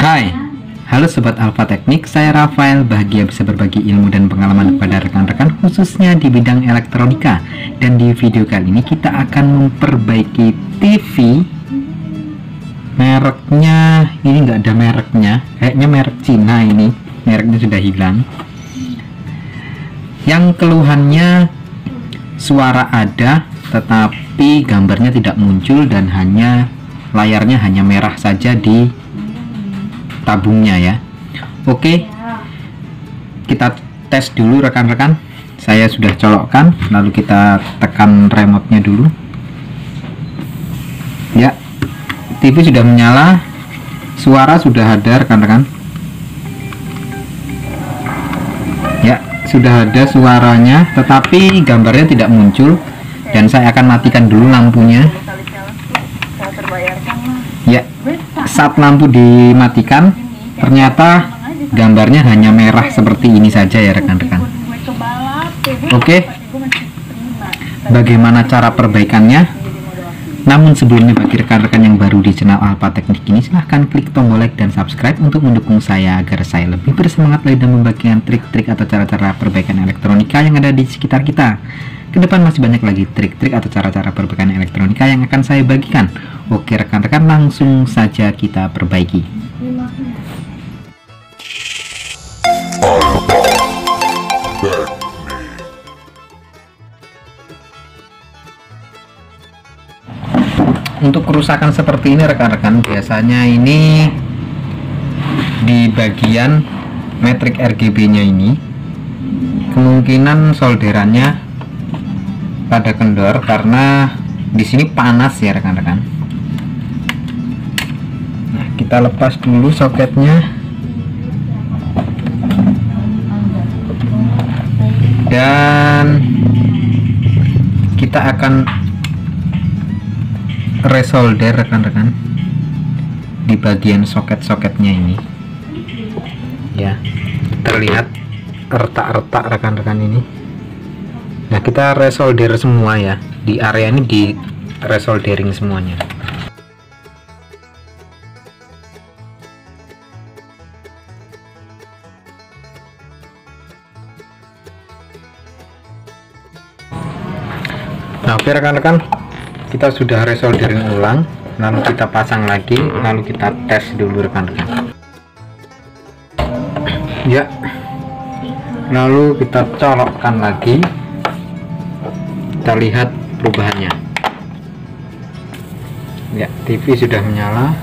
Hai, halo Sobat Alfa Teknik, saya Rafael, bahagia bisa berbagi ilmu dan pengalaman kepada rekan-rekan khususnya di bidang elektronika. Dan di video kali ini kita akan memperbaiki TV. Mereknya, ini nggak ada mereknya, kayaknya merek Cina ini, mereknya sudah hilang. Yang keluhannya suara ada, tetapi gambarnya tidak muncul dan layarnya hanya merah saja di tabungnya ya. Oke, kita tes dulu rekan-rekan. Saya sudah colokkan, lalu kita tekan remote-nya dulu ya. TV sudah menyala, suara sudah ada rekan-rekan ya, sudah ada suaranya tetapi gambarnya tidak muncul. Dan saya akan matikan dulu lampunya ya. Saat lampu dimatikan, ternyata gambarnya hanya merah seperti ini saja ya rekan-rekan. Oke, bagaimana cara perbaikannya? Namun sebelumnya, bagi rekan-rekan yang baru di channel Alfa Teknik ini, silahkan klik tombol like dan subscribe untuk mendukung saya agar saya lebih bersemangat lagi dan membagikan trik-trik atau cara-cara perbaikan elektronika yang ada di sekitar kita. Kedepan masih banyak lagi trik-trik atau cara-cara perbaikan elektronika yang akan saya bagikan. Oke rekan-rekan, langsung saja kita perbaiki. Untuk kerusakan seperti ini rekan-rekan, biasanya ini di bagian matriks RGB-nya ini kemungkinan solderannya pada kendor karena di sini panas ya rekan-rekan. Nah, kita lepas dulu soketnya dan kita akan resolder rekan-rekan di bagian soket-soketnya ini ya. Terlihat retak-retak rekan-rekan ini. Nah, kita resolder semua ya, di area ini di resoldering semuanya. Nah, oke rekan-rekan, kita sudah resoldering ulang, lalu kita pasang lagi, lalu kita tes dulu rekan-rekan ya. Lalu kita colokkan lagi, kita lihat perubahannya ya. TV sudah menyala,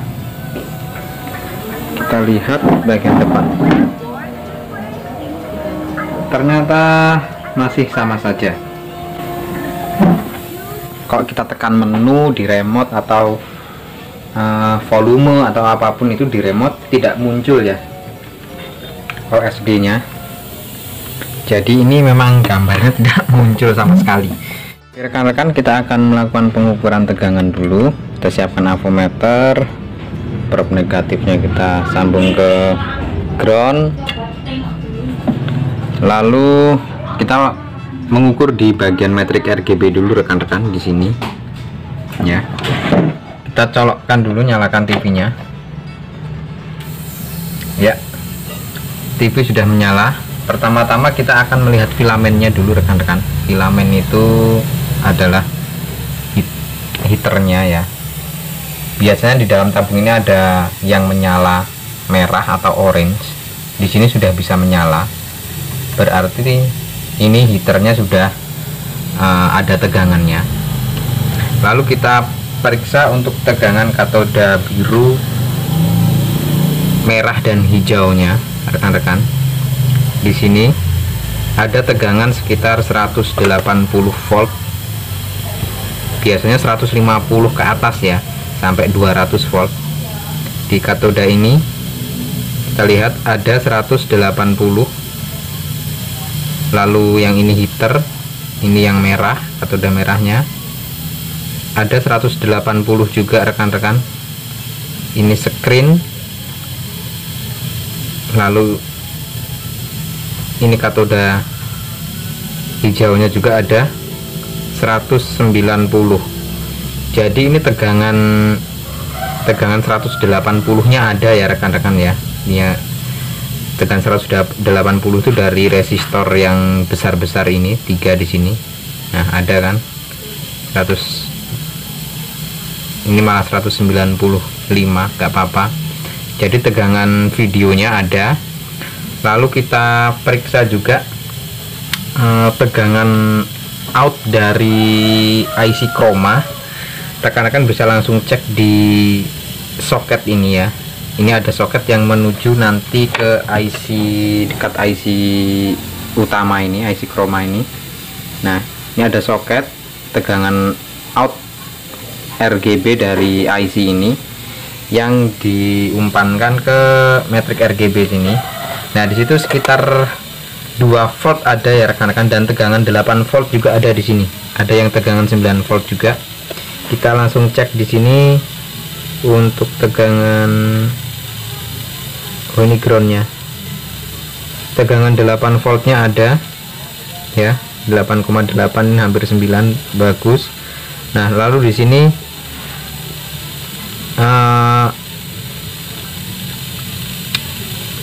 kita lihat bagian depan, ternyata masih sama saja. Kalau kita tekan menu di remote atau volume atau apapun itu di remote, tidak muncul ya OSD nya. Jadi ini memang gambarnya tidak muncul sama sekali. Rekan-rekan, kita akan melakukan pengukuran tegangan dulu. Kita siapkan avometer, probe negatifnya kita sambung ke ground, lalu kita mengukur di bagian matriks RGB dulu rekan-rekan di sini ya. Kita colokkan dulu, nyalakan TV-nya ya. TV sudah menyala. Pertama-tama kita akan melihat filamennya dulu rekan-rekan. Filamen itu adalah heaternya ya. Biasanya di dalam tabung ini ada yang menyala merah atau orange. Di sini sudah bisa menyala, berarti ini heaternya sudah ada tegangannya. Lalu kita periksa untuk tegangan katoda biru, merah dan hijaunya rekan-rekan. Di sini ada tegangan sekitar 180 volt. Biasanya 150 ke atas ya, sampai 200 volt. Di katoda ini kita lihat ada 180. Lalu yang ini heater, ini yang merah, katoda merahnya ada 180 juga rekan-rekan. Ini screen, lalu ini katoda hijaunya juga ada 190. Jadi ini tegangan tegangan 180 nya ada ya rekan-rekan ya. Ini ya, tegangan 180 itu dari resistor yang besar-besar ini, 3 di sini. Nah, ada kan 100, ini malah 195, gak apa-apa. Jadi tegangan videonya ada. Lalu kita periksa juga tegangan out dari IC Chroma. Rekan-rekan bisa langsung cek di soket ini ya. Ini ada soket yang menuju nanti ke IC, dekat IC utama ini, IC Chroma ini. Nah, ini ada soket tegangan out RGB dari IC ini yang diumpankan ke matriks RGB sini. Nah, di situ sekitar 2 volt ada ya rekan-rekan, dan tegangan 8 volt juga ada di sini. Ada yang tegangan 9 volt juga. Kita langsung cek di sini untuk tegangan, oh ini groundnya, tegangan 8 voltnya ada ya, 8,8, hampir 9, bagus. Nah, lalu di sini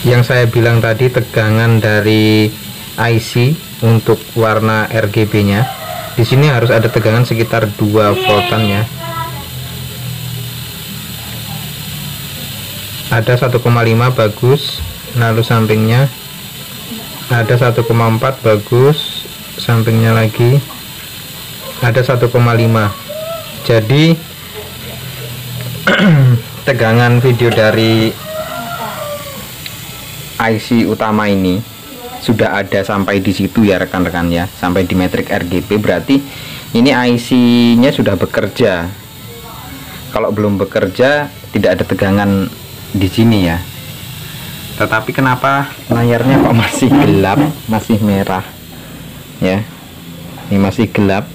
yang saya bilang tadi, tegangan dari IC untuk warna RGB nya di sini harus ada tegangan sekitar 2 voltan ya. Ada 1,5, bagus. Lalu sampingnya ada 1,4, bagus. Sampingnya lagi ada 1,5. Jadi tegangan video dari IC utama ini sudah ada sampai di situ ya rekan-rekan ya, sampai di matriks RGB. Berarti ini IC nya sudah bekerja. Kalau belum bekerja tidak ada tegangan di sini ya. Tetapi kenapa layarnya kok masih gelap, masih merah ya, ini masih gelap.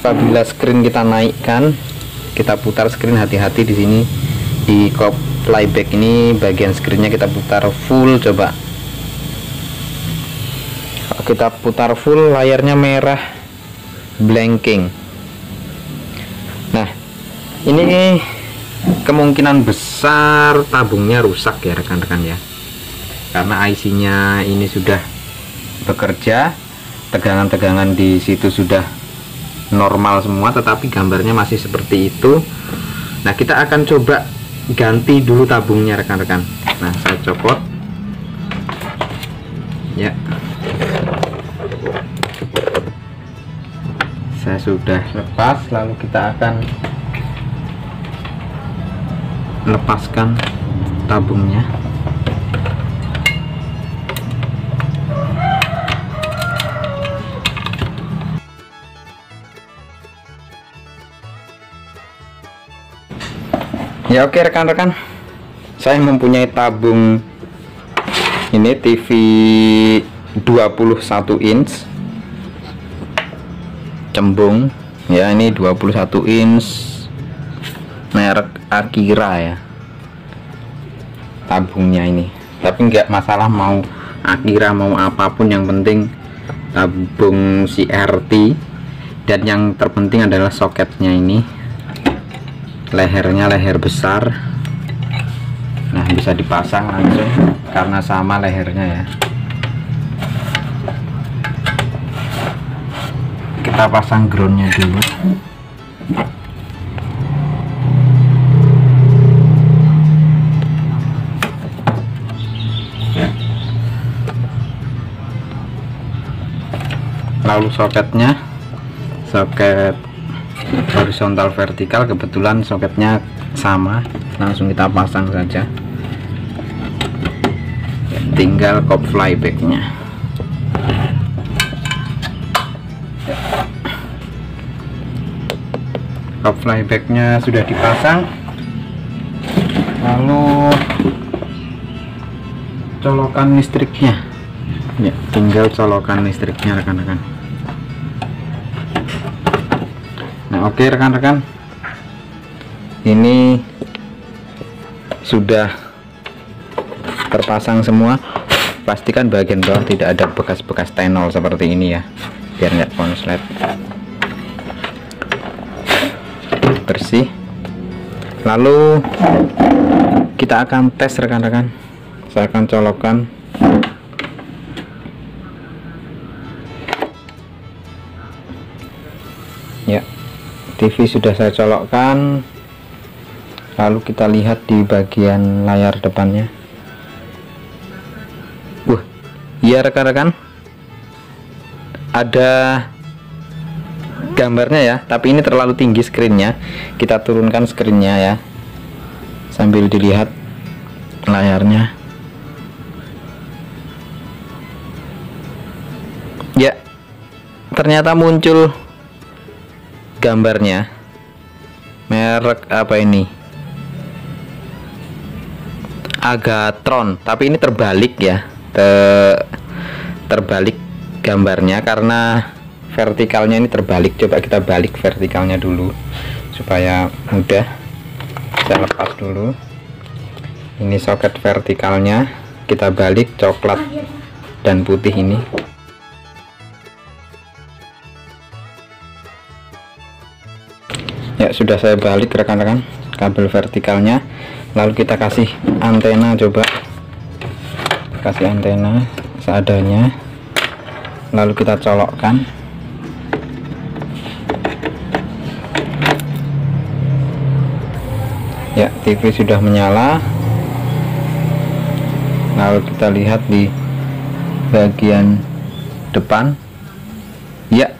Apabila screen kita naikkan, kita putar screen, hati-hati di sini di cop flyback ini, bagian screennya kita putar full. Coba kalau kita putar full, layarnya merah blanking. Nah, ini kemungkinan besar tabungnya rusak ya rekan-rekan ya, karena IC nya ini sudah bekerja, tegangan-tegangan di situ sudah normal semua, tetapi gambarnya masih seperti itu. Nah, kita akan coba ganti dulu tabungnya rekan-rekan. Nah, saya copot ya, saya sudah lepas. Lalu kita akan lepaskan tabungnya. Ya, oke rekan-rekan, saya mempunyai tabung ini TV 21 inch cembung ya. Ini 21 inch merek Akira ya tabungnya ini. Tapi nggak masalah mau Akira mau apapun, yang penting tabung CRT. Dan yang terpenting adalah soketnya ini, lehernya leher besar. Nah, bisa dipasang langsung karena sama lehernya ya. Kita pasang groundnya dulu. Lalu soketnya, soket horizontal vertikal, kebetulan soketnya sama, langsung kita pasang saja. Tinggal kop flybacknya. Kop flybacknya sudah dipasang. Lalu colokan listriknya ya, tinggal colokan listriknya rekan-rekan. Nah, oke rekan-rekan, ini sudah terpasang semua. Pastikan bagian bawah tidak ada bekas-bekas tenol seperti ini ya, biar nggak konslet, bersih. Lalu kita akan tes rekan-rekan. Saya akan colokkan. Ya, TV sudah saya colokkan. Lalu kita lihat di bagian layar depannya. Iya rekan-rekan, ada gambarnya ya, tapi ini terlalu tinggi screennya. Kita turunkan screennya ya, sambil dilihat layarnya. Ya, ternyata muncul gambarnya. Merek apa ini? Agatron, tapi ini terbalik ya. Terbalik gambarnya karena vertikalnya ini terbalik. Coba kita balik vertikalnya dulu supaya mudah. Saya lepas dulu. Ini soket vertikalnya, kita balik coklat dan putih ini. Ya, sudah saya balik rekan-rekan kabel vertikalnya. Lalu kita kasih antena, coba kasih antena seadanya, lalu kita colokkan. Ya, TV sudah menyala. Lalu kita lihat di bagian depan. Ya,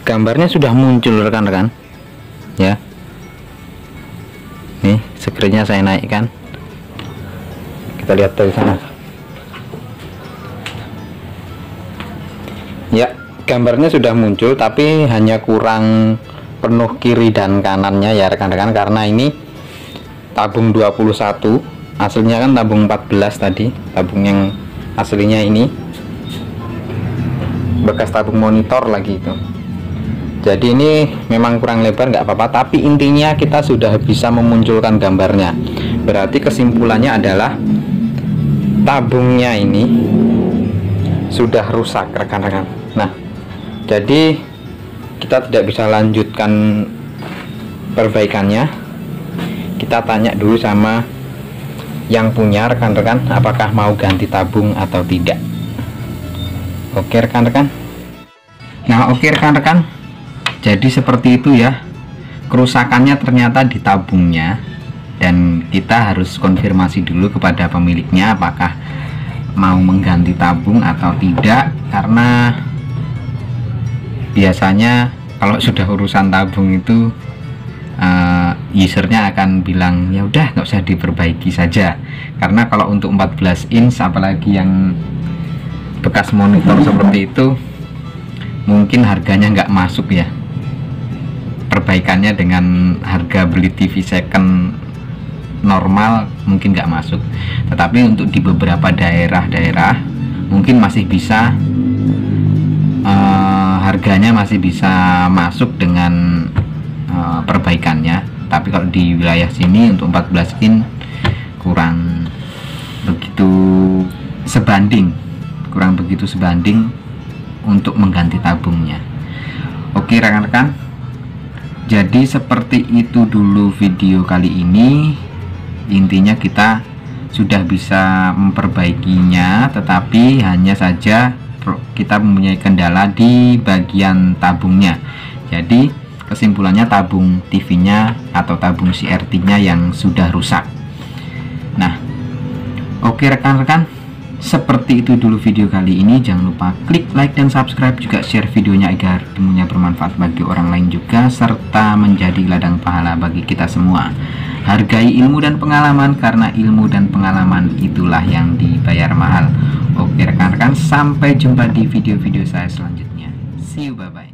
gambarnya sudah muncul rekan-rekan ya. Nih, screennya saya naikkan, kita lihat dari sana. Ya, gambarnya sudah muncul, tapi hanya kurang penuh kiri dan kanannya ya rekan-rekan, karena ini tabung 21, aslinya kan tabung 14 tadi, tabung yang aslinya ini bekas tabung monitor lagi itu. Jadi ini memang kurang lebar, nggak apa-apa, tapi intinya kita sudah bisa memunculkan gambarnya. Berarti kesimpulannya adalah tabungnya ini sudah rusak rekan-rekan. Nah, jadi kita tidak bisa lanjutkan perbaikannya. Kita tanya dulu sama yang punya rekan-rekan, apakah mau ganti tabung atau tidak. Oke rekan-rekan. Nah, oke rekan-rekan, jadi seperti itu ya, kerusakannya ternyata di tabungnya, dan kita harus konfirmasi dulu kepada pemiliknya apakah mau mengganti tabung atau tidak, karena biasanya kalau sudah urusan tabung itu usernya akan bilang ya udah nggak usah diperbaiki saja, karena kalau untuk 14 inch apalagi yang bekas monitor seperti itu mungkin harganya nggak masuk ya, perbaikannya dengan harga beli TV second normal mungkin nggak masuk. Tetapi untuk di beberapa daerah-daerah mungkin masih bisa, harganya masih bisa masuk dengan perbaikannya. Tapi kalau di wilayah sini untuk 14 in kurang begitu sebanding, untuk mengganti tabungnya. Oke rekan-rekan, jadi seperti itu dulu video kali ini. Intinya kita sudah bisa memperbaikinya, tetapi hanya saja kita mempunyai kendala di bagian tabungnya. Jadi kesimpulannya tabung TV-nya atau tabung CRT-nya yang sudah rusak. Nah, oke rekan-rekan, seperti itu dulu video kali ini. Jangan lupa klik like dan subscribe, juga share videonya agar ilmunya bermanfaat bagi orang lain juga, serta menjadi ladang pahala bagi kita semua. Hargai ilmu dan pengalaman, karena ilmu dan pengalaman itulah yang dibayar mahal. Oke rekan-rekan, sampai jumpa di video-video saya selanjutnya. See you, bye-bye.